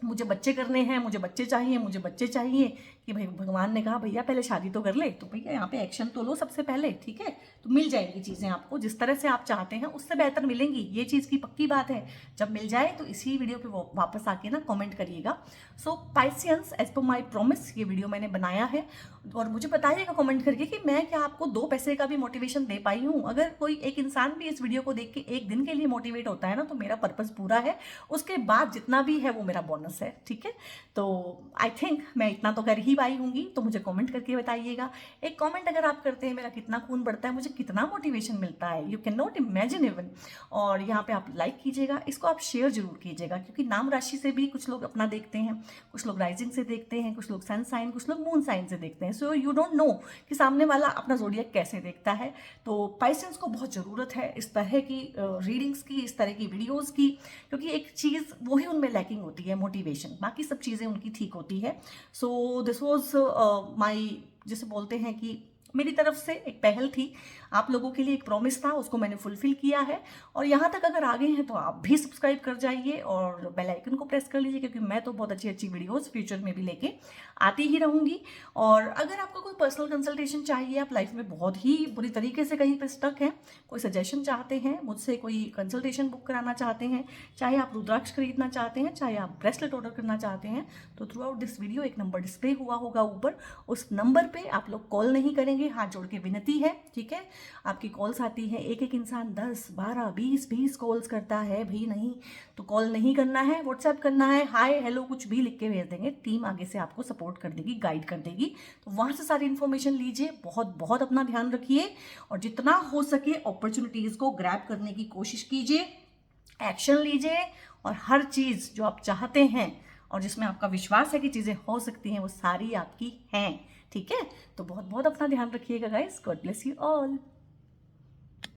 मुझे बच्चे करने हैं, मुझे बच्चे चाहिए, मुझे बच्चे चाहिए, कि भाई भगवान ने कहा भैया पहले शादी तो कर ले, तो भैया यहाँ पे एक्शन तो लो सबसे पहले, ठीक है। तो मिल जाएंगी चीज़ें आपको, जिस तरह से आप चाहते हैं उससे बेहतर मिलेंगी, ये चीज़ की पक्की बात है। जब मिल जाए तो इसी वीडियो पे वापस आके ना कमेंट करिएगा। सो Pisceans, as per my promise ये वीडियो मैंने बनाया है, और मुझे बताइएगा कमेंट करके कि मैं क्या आपको 2 पैसे का भी मोटिवेशन दे पाई हूँ। अगर कोई एक इंसान भी इस वीडियो को देख के एक दिन के लिए मोटिवेट होता है ना, तो मेरा पर्पस पूरा है। उसके बाद जितना भी है वो मेरा बोनस है, ठीक है। तो आई थिंक मैं इतना तो कर ही पाई होंगी, तो मुझे कमेंट करके बताइएगा। एक कमेंट अगर आप करते हैं, मेरा कितना खून बढ़ता है, मुझे कितना मोटिवेशन मिलता है, you can not imagine even. और यहाँ पे आप लाइक कीजिएगा, इसको आप शेयर जरूर कीजिएगा, क्योंकि नाम राशि से भी कुछ लोग अपना देखते हैं, कुछ लोग राइजिंग से देखते हैं, कुछ लोग सन साइन, कुछ लोग मून साइन से देखते हैं। सो यू डोंट नो कि सामने वाला अपना ज़ोडिएक कैसे देखता है। तो पाइसेंस को बहुत ज़रूरत है इस तरह की रीडिंग्स की, इस तरह की वीडियोज़ की, क्योंकि एक चीज़ वही उनमें लैकिंग होती है, मोटिवेशन। बाकी सब चीज़ें उनकी ठीक होती है। सो दिस वॉज माई, जिसे बोलते हैं कि मेरी तरफ से एक पहल थी, आप लोगों के लिए एक प्रॉमिस था, उसको मैंने फुलफिल किया है। और यहाँ तक अगर आ गए हैं तो आप भी सब्सक्राइब कर जाइए और बेल आइकन को प्रेस कर लीजिए, क्योंकि मैं तो बहुत अच्छी अच्छी वीडियोस फ्यूचर में भी लेके आती ही रहूँगी। और अगर आपको कोई पर्सनल कंसल्टेशन चाहिए, आप लाइफ में बहुत ही बुरी तरीके से कहीं पर स्टक हैं, कोई सजेशन चाहते हैं मुझसे, कोई कंसल्टेशन बुक कराना चाहते हैं, चाहे आप रुद्राक्ष खरीदना चाहते हैं, चाहे आप ब्रेसलेट ऑर्डर करना चाहते हैं, तो थ्रू आउट दिस वीडियो एक नंबर डिस्प्ले हुआ होगा ऊपर, उस नंबर पर आप लोग कॉल नहीं करेंगे, हाथ जोड़ के विनती है, ठीक है। आपकी कॉल्स आती है, एक एक इंसान 10, 12, 20 कॉल्स करता है भाई, नहीं तो कॉल नहीं करना है, व्हाट्सएप करना है, हाय हेलो कुछ भी लिख के भेज देंगे, टीम आगे से आपको सपोर्ट कर देगी, गाइड कर देगी। तो वहाँ से सारी इन्फॉर्मेशन लीजिए, बहुत बहुत अपना ध्यान रखिए, और जितना हो सके अपॉर्चुनिटीज़ को ग्रैब करने की कोशिश कीजिए, एक्शन लीजिए, और हर चीज़ जो आप चाहते हैं और जिसमें आपका विश्वास है कि चीज़ें हो सकती हैं, वो सारी आपकी हैं, ठीक है। तो बहुत बहुत अपना ध्यान रखिएगा guys, God bless you all.